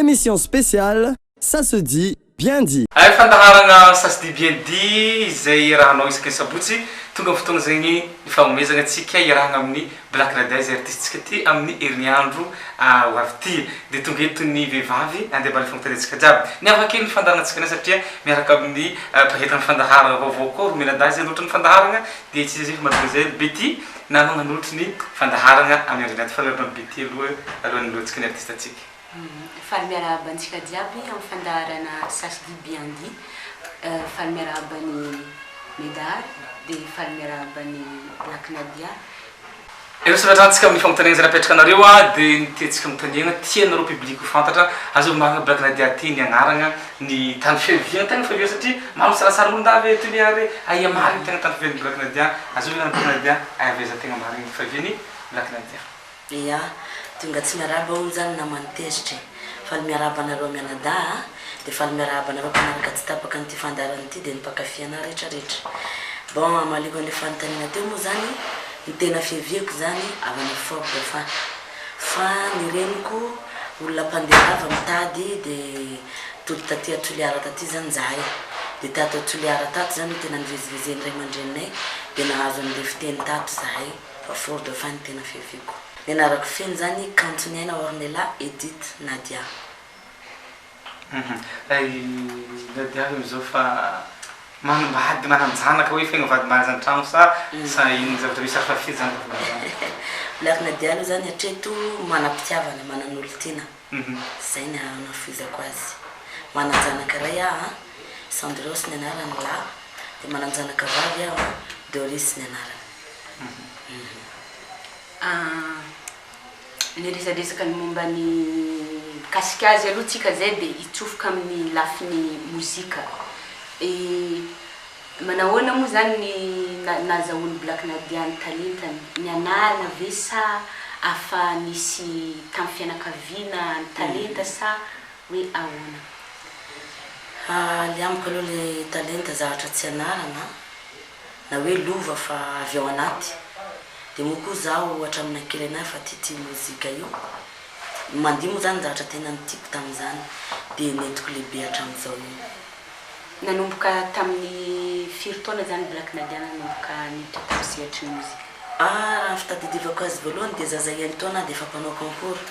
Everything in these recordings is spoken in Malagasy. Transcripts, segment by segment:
émission spéciale, ça se dit bien dit. Ay fandaharagna ça se dit bien dit izay rahanao isaky sabotsy tonga fotoagna zegny ifamomezagna atsika iarahagna amin'ny Black Radio izay artistitsika ty amin'ny herinandro ho avy ty de tonga eto ny vehivavy andeha mba fagnontaniantsika jiaby ny afaka kely ny fandaharantsika satria miaraka amin'ny mpahetana fandaharagna vaovao koa romenadazy zay loatra ny fandaharagna de tsy zay mademoiselle Betty nanao nanolotra ny fandaharagna amin'ny andrinady fahalalana Betty alohan'ny loantsika ny artiste atsika. Faly miarabantsika jiaby amin'ny fandaharana ça se dit bien dit faly miarabany Médard de faly miarabany Black Nadia. Ero savatrantsika amin'ny fagnontaniagna zay napetraka anareo de nitetsika agnontaniagna tianareo public ho fantatra azo marina Black Nadia ty ny agnaragna ny tany fiaviana tegna fiavia satria maro sarasara mondavy teny ary aia marina tegna tany fiavian'ny Black Nadia azo na Black Nadia aveza tegna marina fiaviany Black Nadia. Ia tonga tsy miaraba olo zany namanitezitra faly miaraba anareo mianada de faly miaraba anareo mpanaraka tsy tapaka nyty fandarana ty de nimpakafiana rehetrarehetra. Bon maliko le fanontaniana teo moa zany ny tena fiaviako zany avy amin'ny Fort Dauphin fa ny reniko olona mpandeha mitady de todo taty Toliara taty zany zahay de tato Toliara tato zany tena nivezivezeny ray aman-dreninay de nahazo an'le fiteny tato zahay fa Fort Dauphin ny tena fiaviako. Ny anarako feny zany Kantoniana Ornella Edith Nadia. Nadia amizao fa manambady mananjanaka hoe fegna vady mahaza an-tragno sa ino zavatra misy hafa fy zany Black Nadia aloha zany hatreto manam-pitiavana manan'olo tiana zay ny anafizako azy. Mananjanaka ray Sandros ny anarany la de mananjanaka vavy Doris ny anarany. Ny resadresaka ny momba ny kasika azy aloha tsika zay de hitsofoka amin'ny lafiny mozika. Manahoana moa zany ny nazahoan'ny Black Nadia ny talentany ny anarana ve sa afa nisy tamin'ny fianakaviana ny talenta sa hoe ahoana? Le amiko aloha le talenta zavatra tsy anarana na hoe lova fa avy ao anaty de moa koa zaho hatramin'ny kely anahy fa tia mozika io mandihy moa zany zavatra tena nitiako tamin'izany de netiko lehibe hatramin'izao io. Nanomboka tamin'ny firy taona zany Black Nadia nanomboka niditra tamin'ny sehatry ny mozika? Raha fitadidiavako azy voalohany de zaza enina taona de efa mpanao concours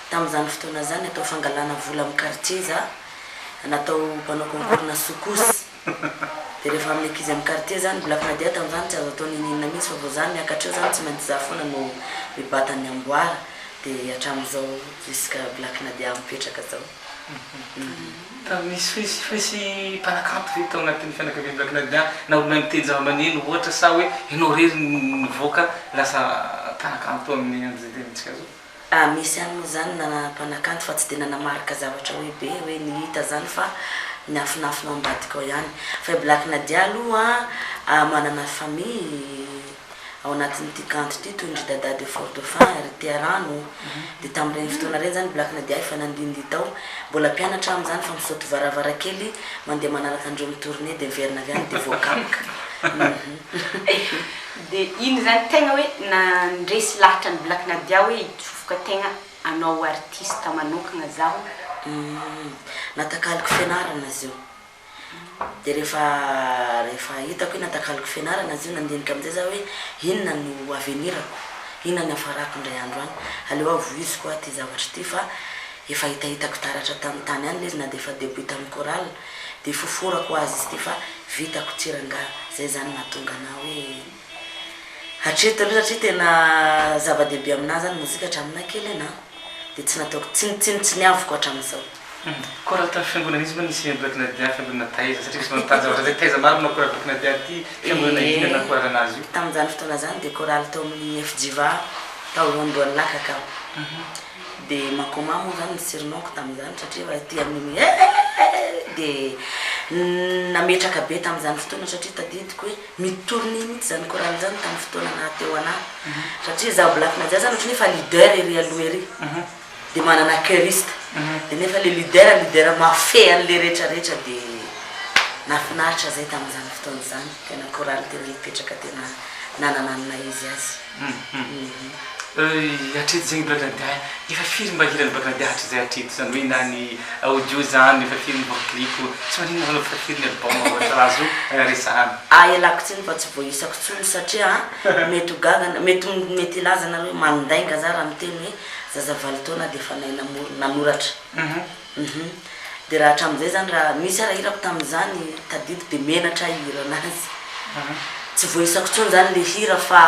tamin'izany fotoana zany atao fangalana vola amin'ny quartier za natao mpanao concours na sokosy de rehefa amin'ny ankizy amin'ny quartier zany Black Nadia tamin'izany tsy azo atao ninina mihitsy fa vao zany miakatreo zany tsy maintsy za foana no mibatany amboara de hatramin'izao jusqu'à Black Nadia mipetraka zao. Misy mpanakanto ve tao agnatin'ny fianakavian'ny Black Nadia na olo mahay miteny zava-maneno ohatra sa hoe ianao rery nivoaka lasa mpanakanto amin'ny andro zay tenitsika zao? Misy any moa zany mpanakanto fa tsy de nanamarika zavatra hoe be hoe nihita zany fa ny afinafinao ambadika ao ihany fa Black Nadia aloha manana famille ao anatin'ity kanto ty toy ndry dada de Fort Dauphin Rité Rano de tamin'ireny fotoana reny zany Black Nadia efa nandindy tao mbola mpianatra am'izany fa misaoty varavarakely mandeha manaraka andreo mitournée de miverina avy any de voakapaka. De ino zany tegna hoe nandresy lahatra ny Black Nadia hoe hitsofoka tegna anao artiste manokana zaho? Natakaliko fianarana azy io de rehefa hitako hoe natakaliko fianarana azy io nandinika amizay za hoe inona no avenirako inona ny afarako ndray andro any aleo avoiziko ty zavatra ty fa efa hitahitako taratra tamin'ny tany any izy na de efa début tamin'ny chorale de foforako azy izy ty fa vitako tiranga zay zany mahatonga ana hoe hatreto aloha satria tena zava-dehibe aminahy zany mozika hatraminay kely ana de tsy nataoko tsy niavoko hatramin'izao. Koa raha tamin'ny fiangonana izy moa nisy Black Nadia fiangonana taiza satria misy manotany zavatra zay taiza maro manao chorale Black Nadia ty fiangonana iny nanachorale anazy io? Tamin'izany fotoana zany de chorale tao amin'ny FJVA tao Londoany lakaka de makoma moa zany niserinoko tamin'izany satria ty amin'ny de nametraka be tamin'izany fotoana satria tadidiko hoe mitourné mihitsy zany chorale zany tamin'ny fotoana nahateo anahy satria za Black Nadia zany ohatran'ny fa leader ery aloha ery de manana choriste de nefa le leader mafé an'le rehetrarehetra de nafinaritra zay tamin'izany fotoana zany tena chorale tena nipetraka tena nanananina izy azy. atreto zegny Black Nadia efa firy mba hirany Black Nadia hatry zay atreto zany hoe na ny audio zany efa firy mba clip tsy manino manao efa firy ny album ohatra raha zo resahana ialako tsiny fa tsy voaisako tsony satria mety hogagana mety ilaza nareo mandainga za raha miteny hoe zazavaly taona de efa nanoratra de raha hatram'izay zany raha misy raha hirako tamin'izany tadidy de menatra hira anazy tsy voaisako tsony zany le hira fa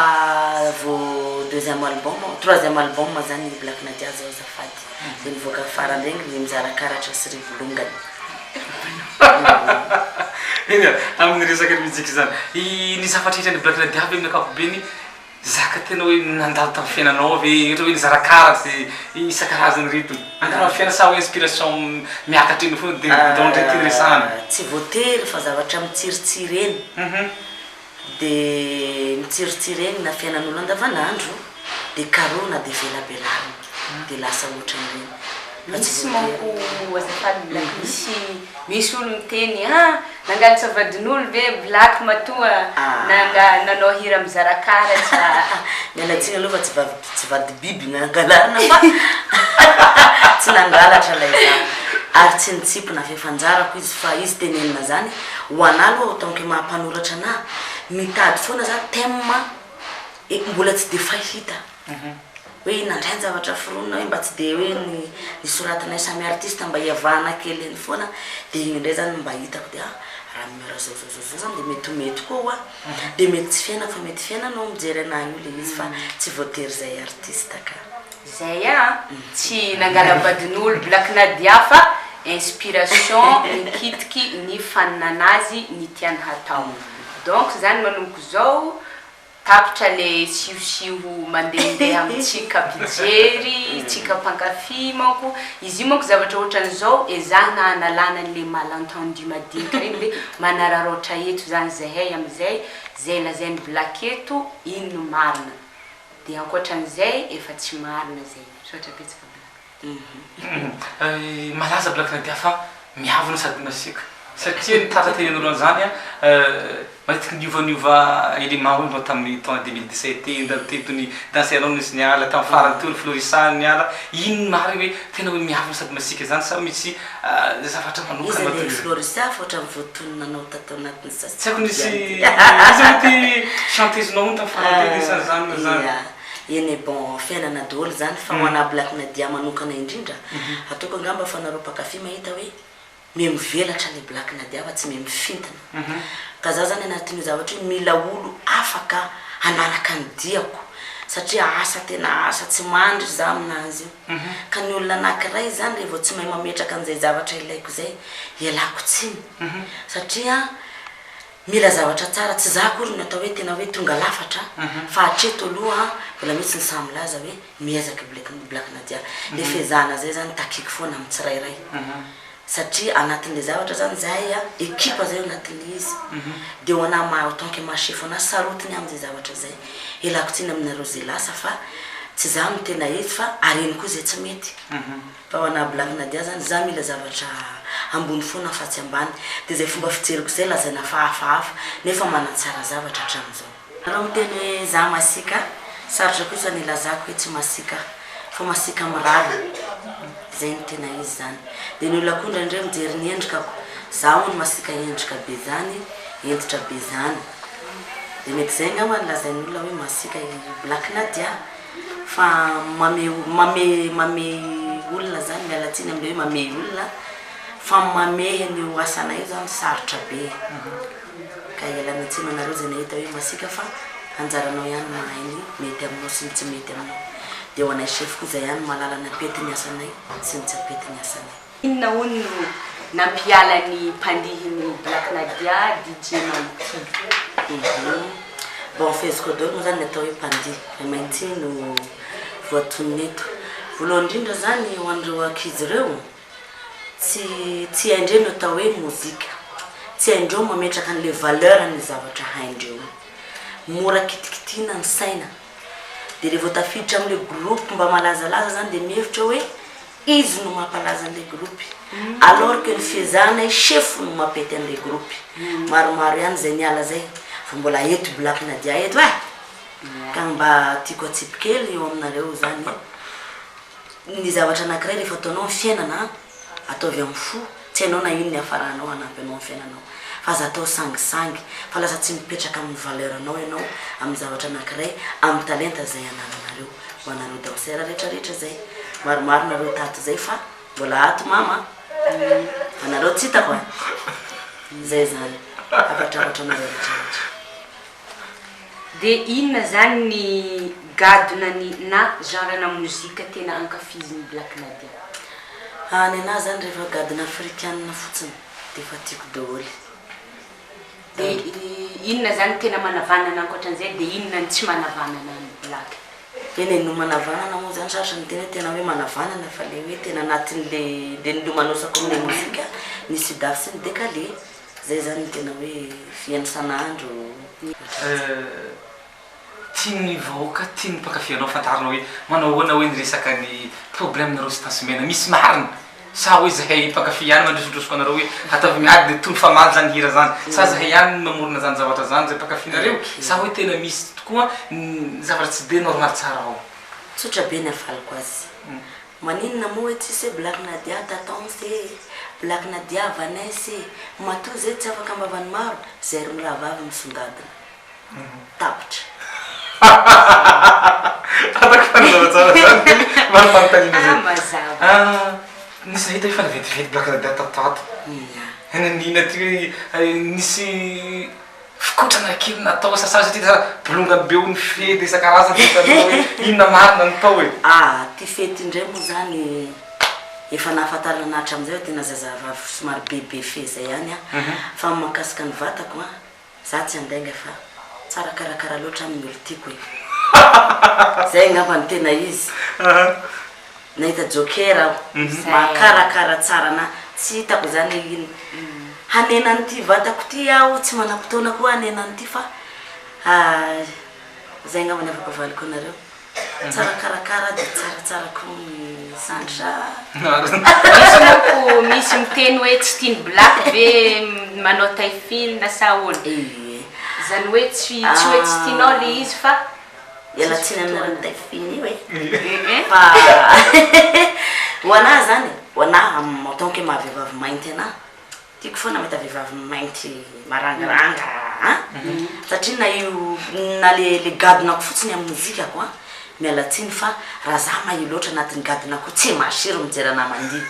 vo deuxième album troisième album zany Black Nadia zao azafady de nivoaka farany regny le mizara karatra sy rivolongany amin'ny resaka musique zany ny zafatrehitra ny Black Nadia avy amin'ny ankapobeny zaka tena hoe nandalo tamin'ny fiainanao ave ohatra hoe nizara karatsy isan-karazany reto andao fiaina sa hoe inspiration miakatra eny foana de dondre ty resahana tsy voatery fa zavatra mitsiritsiry eny de mitsiritsiry eny na fiainan'olo andavanandro de karona de velabelarina de lasa ohatran'ireny misy manko azafady Black misy olo miteny nangalatra vadin'olo ve Black matoa nanao hira mizara karatsy mialatsiny aloha fa tsy vady biby nangalarina fa tsy nangalatra lay zany ary tsy nitsipona fefanjarako izy fa izy tenenina zany ho ana aloha taonke mampanoratra ana mitady foana za thème mbola tsy de fahita hoe nandray zavatra foronina hoe mba tsy de hoe ny soratanay samy artiste mba hiavahana kely eny foana de igny indray zany mba hitako de raha mira zao zany de mety koa de mety tsy fiaina fa mety fiainanao mijery anahy io le izy fa tsy voatery zay artiste ka zay tsy nangalabadin'olo Black Nadia fa inspiration nikitiky ny faninanazy ny tiany hatao donc zany manomboka zao tapitra le siosiho mandehandeha amintsika mpijery tsika mpankafy manko izy io manko zavatra ohatran'izao ezahana analana le malentendu madinika regny le manararoatra eto zany zahay amizay zay lazainy Black eto ino marina de ankoatran'izay efa tsy marina zay soatra betsaka Black malaza Black Nadia fa miavona sady masika satria nitatra tenen'olo an'izany matetiky niova élément olo tamin'ny taona 2017 ndalo tetony dansenao nisy niala tamin'ny farany teo ny florisany niala ino mariny hoe tena hoe miavona sady masika zany sa misy zavatra manokana izy le florisa fa ohatran'ny voatoninanao tatao anatin'ny sasy tsy haiko nisy izy mety chanteuse-nao tamin'ny farany teo isan'izany zany eny bon fiainana daholo zany fa ho ana Black Nadia manokana indrindra ataoko angamba fa nareo mpakafy mahita hoe me mivelatra le Black Nadia fa tsy me mifintana ka za zany anatin'io zavatra hoe mila olo afaka anaraka ny diako satria asa tena asa tsy mandry za aminazy io ka ny olona anankiray zany rehefa tsy mahay mametraka an'izay zavatra ilaiko zay ialako tsiny satria mila zavatra tsara tsy za akory ny atao hoe tena hoe tonga lafatra fa hatreto aloha mbola misy ny samy laza hoe miezaka Black Nadia le fezana zay zany takiky foana amin'ny tsirairay satria anatin'le zavatra zany zahay ekipa zay anatin'le izy de ho ana mahatonke mahasefo ana sarotiny amin'izay zavatra zay ilako tsiny aminareo zay lasa fa tsy za mitena izy fa areny koa zay tsy mety fa ho ana Black Nadia zany za mila zavatra ambony foana fa tsy ambany de zay fomba fijeriko zay lazaina fa hafahafa nefa manatsara zavatra hatram'izao raha miteny hoe za masika sarotra kosa ny lazako hoe tsy masika fa masika mirary zay ny tena izy zany de ny olona koa ndraindray mijery ny endrikako za hono masika endrika be zany endritra be zany de mety zay ngamba ny lazainy olona hoe masika Black Nadia fa mame olona zany mialatsiny amle hoe mame olona fa mamehy ny asanay io zany sarotra be ka ialana tsiny anareo zay nahita hoe masika fa anjaranao ihany mahainy mety aminao sy tsy mety aminao de ho anay chef koa zay ihany malala napety ny asanay sy ny tsy apety ny asanay inona hono nampiala ny mpandihiny Black Nadia DJ Mainty bon feziko daholo moa zany natao hoe mpandihy Mainty no voatoniny eto voalohany indrindra zany ho an'ireo ankizy ireo tsy haindreo no atao hoe mozika tsy haindreo mametraka an'le valeur ny zavatra haindreo mora kitikitiana ny saina de rehefa tafiditra am'le groupe mba malazalaza zany de mihevitra hoe izy no mampalaza an'le groupe alors que ny fiezana chef no mapety an'le groupe maromaro ihany zay niala zay fa mbola eto Black Nadia eto ka mba tiako atsipikely eo aminareo zany ny zavatra anankiray rehefa ataonao ny fiainana ataovy amin'ny fo tsy hainao na ino ny hafaranao hanampy anao ny fiainanao fa aza atao sangisangy fa lasa tsy mipetraka amin'ny valeranao ianao amin'ny zavatra anankiray amin'ny talenta zay anananareo ho anareo danseur rehetrarehetra zay maromaro nareo tato zay fa mbola ato mama anareo tsy hitako zay zany afatravatra nareo rehetrarehetra. De inona zany ny gadonany na genre-na mozika tena ankafizin'ny Black Nadia? Ny anahy zany rehefa gadona africaine fotsiny de fa tiako daholo. De inona zany tena manavanana ankoatran'izay de inona ny tsy manavanana ny Black? Eny no manavanana moa zany saratra ny tena hoe manavanana fa le hoe tena anatin'le nilomanosako amin'le mozika ny sudafy sy ny décalé zay zany tena hoe fiainy sanandro. Tiany vahoaka tiany mpankafy anao fantarinao hoe manao ahoana hoe niresaka ny problème nareo sy tansimena misy marina sa hoe zahay mpankafy ihany mandrosondrosoko anareo hoe ataovy miady de tony famaly zany hira zany sa zahay ihany mamorona zany zavatra zany zay mpankafynareo sa hoe tena misy tokoa zavatra tsy de normal tsara ao? Tsotra be ny afaliko azy maninona moa hoe tsisy hoe Black Nadia tatanse Black Nadia Vanesse matoa zay tsy afaka ambavany maro zay ry miravavy misongadina tapitra. Atako fanazavatsara zany marifanontaniana zay. Mazava. Nisy hita hoe fa nivetivety Black Nadia tatato. Nina ty hoe nisy fikotrana kely natao sasary satria bolongany be ny fety isan-karazany hitanao hoe inona marina natao hoe. Ty fety indray moa zany efa nahafantarana anatra amizay hoe tena zazavavy somary bebe fe zay ihany fa mahakasika ny vatako za tsy andainga fa tsara karakara loatra amin'ny olo tiako hoe zay ngamba ny tena izy nahita joker aho makarakara tsara na tsy hitako zany ino hanenany ty vatako ty aho tsy manam-potoana koa hanenany ty fa zay ngamba ny afaka valiko anareo tsara karakara de tsaratsara koa ny sandra. Misy miteny hoe tsy tiany Black ve manao taille fine na sa ahoana? Zany hoe tsy hoe tsy tianao le izy fa ela tsy nanarana taille fine hoe fa ho anahy zany ho anahy en tant que mahavehivavy mainty anahy tiako foana mahita vehivavy mainty marangaranga satria na io na le gadonako fotsiny amin'ny mozikako miala tsiny fa raha za mahi loatra anatin'ny gadonako tsy masiro mijery anahy mandihy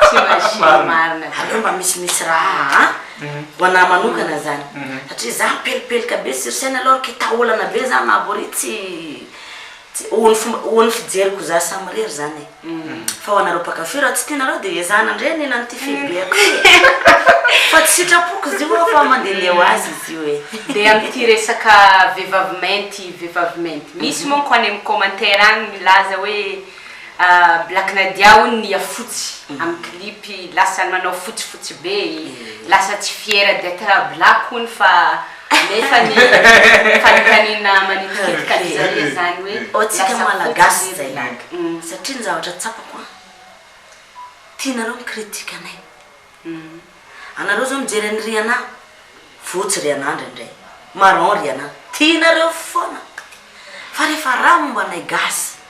tsy masiro marina aleo mba misimisy raha ho anahy manokana zany satria za pelipelika be sirsaina aloha ke taolana be za nabory tsy ony fijeriko za samirery zany fa ho anareo mpakafy raha tsy tianareo de ezana ndray nenany ty febeako fa tsy sitrapoko izy io fa mandeha ho azy izy io hoe. De amin'ity resaka vehivavy mainty misy moa ko any amin'ny commentaire agny milaza hoe Black Nadia hono niafotsy amin'ny clip lasa manao fotsifotsy be lasa tsy fiera d'être black hono fa nefa ny fanokanina manitikitiky zare zany hoe tsika malagasy zay satria ny zavatra tsapako tianareo mikritika anay anareo zao mijery any ry anahy fotsy ry anah ndraindray marron ry anah tianareo foana fa rehefa raha momba anay gasy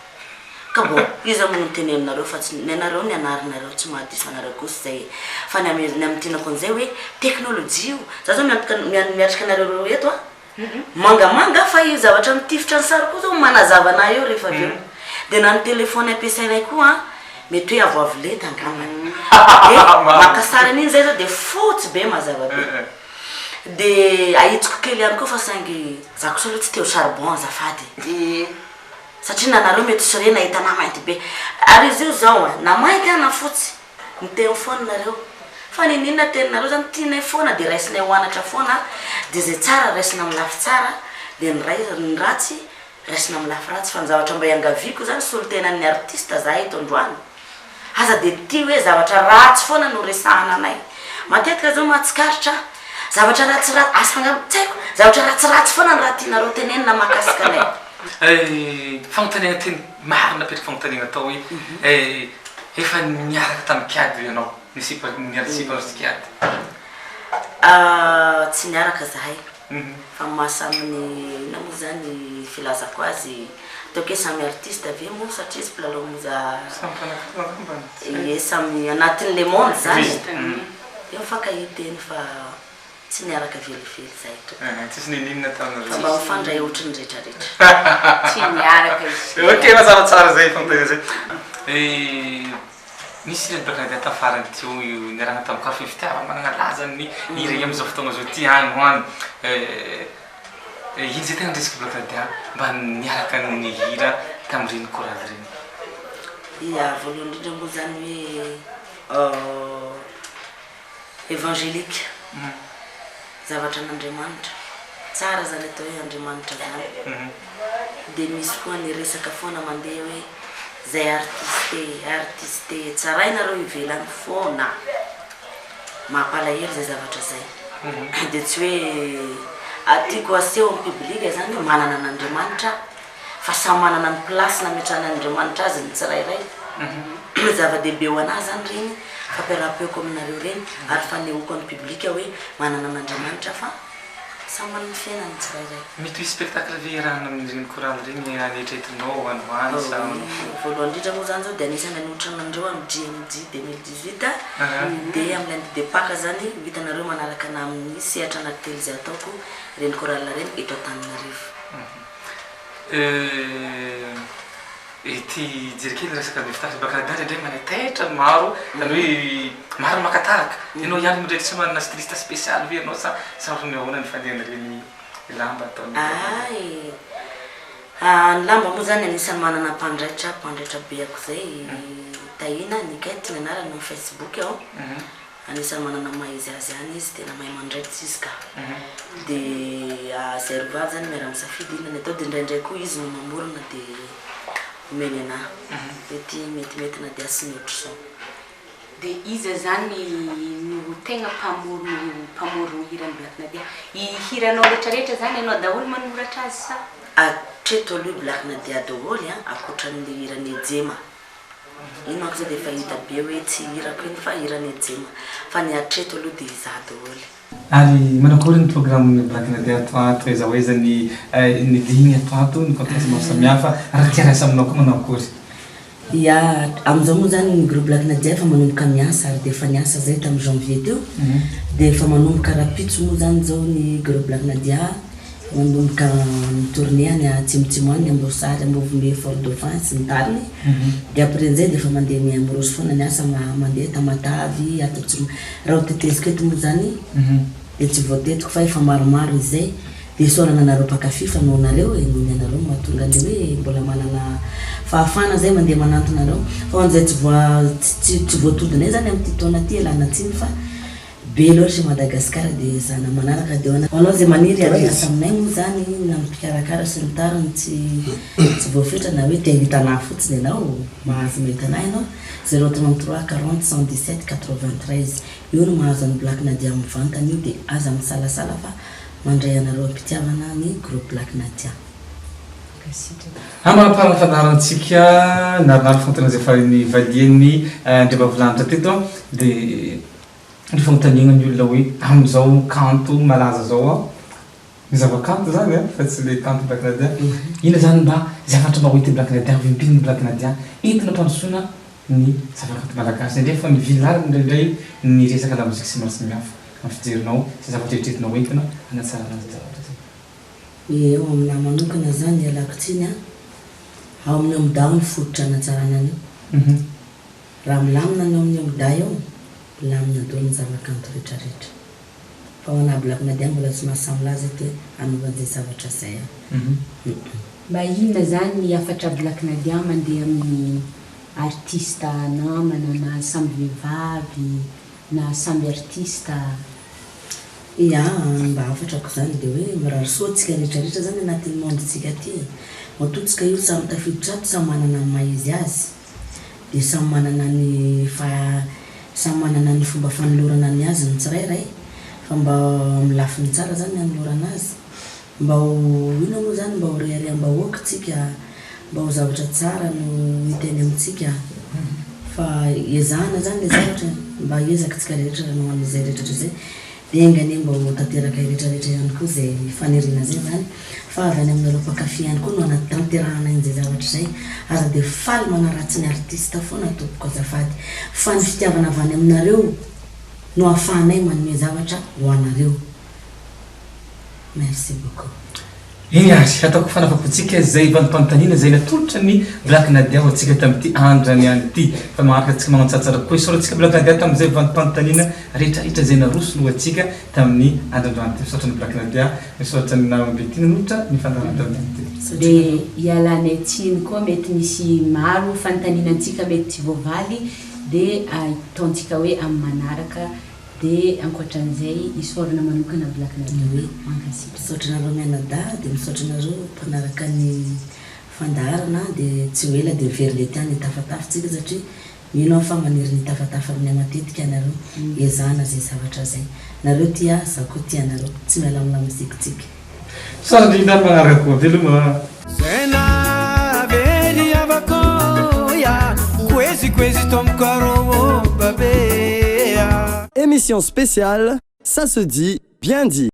ka bo izy amono teny aminareo fa tsy nenareo ny anarinareo tsy mahadiso anareo kosa zay fa ny amitinako an'izay hoe teknôlôjia io za zao miatrika anareo eto mangamanga fa io zavatra mitifitra ny sary koa zao manazava anahy eo rehefa avy eo de na ny telefony ampiasainay koa mety hoe avoavileta angambany makasara an'iny zay zao de fotsy be mazava be de ahitsiko kely ihany koa fa saingy zako so aloha tsy teo charbon azafady satria nanareo mety sore nahita na mainty be ary izy io zao na mainty na fotsy miteny foana nareo fa ninina teninareo zany tianay foana de raisinay hoanatra foana de zay tsara raisina amin'ny lafy tsara de ny ratsy raisina amin'ny lafy ratsy fa ny zavatra mba iangaviko zany solotenan'ny artiste za eto androany aza de ty hoe zavatra ratsy foana no resahana anay matetika zao mahatsikaritra zavatra ratsiratsy asanga tsy haiko zavatra ratsiratsy foana ny raha tianareo tenenina mahakasika anay fanontaniana teny marina petra fanontaniana atao hoe efa niaraka tamin'ny kiady ianao niarasipa kiady tsy niaraka zahay fa mahasaminy ina moa zany filazako azy ataoko hoe samy artiste avy mo satria izy mpilalao samy anatin'le monde zany eo fankahiteny fa tsy niaraka velively zay tsisy ninina taminareo mba mifandray ohatrany rehetrarehetra tsy niaraka izy ok mazava tsara zay fantena zay nisy ireto baka nadia tafarany teo niarahana tamin'ny café fitiava manana lazany hira am'izao fotoagna zao ty any hoany ino zay tena ndresika baka nadia mba niaraka ny hira tamin'ireny chorale reny ia voalohany indrindra moa zany hoe évangélique zavatra an'Andriamanitra tsara zany atao hoe Andriamanitra zany dia misy koa ny resaka foana mandeha hoe zay artiste tsara inareo ivelany foana mampalahelo zay zavatra zay dia tsy hoe atiako aseho amin'ny public zany manana an'Andriamanitra fa samy manana ny place nametrahan'Andriamanitra azy ny tsirairay zava-dehibe ho anazy zany reny fampiarahapeoko aminareo reny ary fanehoako amin'ny public hoe manana an'Andriamanitra fa samy manana ny fiainany tsirairay mety hoe spectacle ve iarahana amin'ireny chorale reny anetretinao anoany sa voalohany indrindra moa zany zao dia anisany anotragnandreo amin'ny GMG 2018 dia amin'ny lundi de Pâques zany vitanareo manaraka na amin'ny sehatra anaty telo zay ataoko reny chorale reny eto Antananarivo ty jerikely resaka mifitafy baka nadary ndray manetaitra maro zany hoe maro makataraka ianao ihany ndraiky tsy manana styliste spécial ve anao sa sarotra ahoana ny fandehana reny lamba ataony ny lamba moa zany anisany manana mpandraitra be ako zay tahina nikety ny anarany amin'ny Facebook ao anisany manana mahizy azy any izy tena mahay mandraitra izy ka dia zay rovavy zany miara-misafidy inany atao dia indraindray koa izy no mamorona dia omeny anahy mety na dia sy miotro zao dia iza zany no tegna mpamoro hirany Black Nadia hiranao rehetrarehetra zany ianao daholo manoratra azy sa atreto aloha Black Nadia daholo akoatran'le hirany ejema ino manko zao dia efa hita be hoe tsy hirako iny fa hirany ejema fa ny atreto aloha dia izaho daholo ary manakory ny programme Black Nadia atoato eza hoe zany ny ligny atoato ny contexte maro samihafa raha tiarasa aminao koa manakory ia amin'izao moa zany ny groupe Black Nadia efa manomboka miasa ary dia efa niasa zay tamin'ny janvier teo dia efa manomboka rapitso moa zany zao ny groupe Black Nadia manomboka mitourné any atsimotsimo any Ambosary Ambovombe Fort-Dauphin sy ny tariny dia après an'izay dia efa mandeha miamorosy foana ny asa mandeha Tamatavy atotsimo raha hoteteziko eto moa zany dia tsy voatetiko fa efa maromaro izay dia saorana anareo mpakafy fa noho nareo nohony anareo mahatonga le hoe mbola manana fahafana zay mandeha manantonareo fa an'izay tsy voatodinay zany amin'ity taona ty elana tsiny fa be loatra Madagasikara dia zana manaraka dia anao zay maniry ariasa aminay moa zany na mpikarakara sy ny tariny tsy voafetra na hoe te hitanahy fotsiny ianao mahazo mahita anahy ianao 033 40 117 93 io no mahazo any Black Nadia mivantana io dia aza misalasala fa mandray anareo ampitiavana ny groupe Black Nadia amanaparana fanarantsika narinary fontana zay fa ny valiany ndreba volanitra teto dia ny fanontaniana ny olona hoe amin'izao kanto malaza zao ny zava-kanto zany fa tsy le kanto Black Nadia ina zany mba zavatra mahita Black Nadia vimpiny Black Nadia entina mpandrosoana ny zava-kanto malagasy ndray fa mivilary indraindray ny resaka la mozika sy maro samihafa amin'ny fijerinao sy zavatra eritreretinao entina anatsara anazy zavatra zay eo amina manokana zany alako tsiny ao amin'ny amida ny fototra anatsarana anio raha milamina ny amin'ny amida eo lamina dao ny zava-kanto rehetrarehetra fa ho ana Black Nadia mbola tsy mahasamilaza eto hoe anaovan'izay zavatra zay mba inona zany afatra Black Nadia mandeha amin'ny artiste namana na samby vehivavy na samby artiste ia mba afatrako zany dia hoe mirary soatsika rehetrarehetra zany anatin'ny mondetsika ty matotsika io samy tafiditra ato samy manana ny maizy azy dia samy manana ny fomba fanolorana ny azy ny tsirairay fa mba milafiny tsara zany anolorana azy mba ho ino moa zany mba ho rehaream-bahoaka tsika mba ho zavatra tsara no hiteny amintsika fa ezahana zany le zavatra mba ezaka tsika rehetra no an'izay rehetratra zay dia engany mba tanteraka rehetrarehetra ihany koa zay fanirina zay zany fa avy any aminareo mpakafy ihany koa no anaty tanterahana in'izay zavatra zay ary dia faly manaratsy ny artiste foana tompoko azafady fa ny fitiavana avy any aminareo no ahafahanay manome zavatra ho anareo. Merci beaucoup. Iny ary ataoko fanafapotsika zay vanimpanotaniana zay natolotra ny Black Nadia ho atsika tamin'ity andrany ihany ity fa magnaraka atsika magnantsatsara koa isaorantsika Black Nadia tamin'izay vanimpanotaniana rehetrarehetra zay naroso no atsika tamin'ny androandroany ty misaotra ny Black Nadia misaotra ny namambe ty nanotra ny fandarana tamin'ity dia ialana tsiny koa mety misy maro fanontanianantsika mety tsy voavaly dia ataontsika hoe amin'ny manaraka dia ankoatran'izay isaorana manokana Black Nadia hoe mankasitraka. Misaotra nareo mianada dia misaotra nareo mpanaraka ny fandarana dia tsy ho ela dia very le tiany tafatafatsika satria mino fa maniry ny tafatafa amin'ny matetika nareo ezahana zay zavatra zay nareo tia za koa tia nareo tsy miala amina mozikitsika. Sara indrindra magnaraka koa veloma Zena veri avakoya kwezi kwezi tomkaro babea. Émission spéciale, ça se dit bien dit.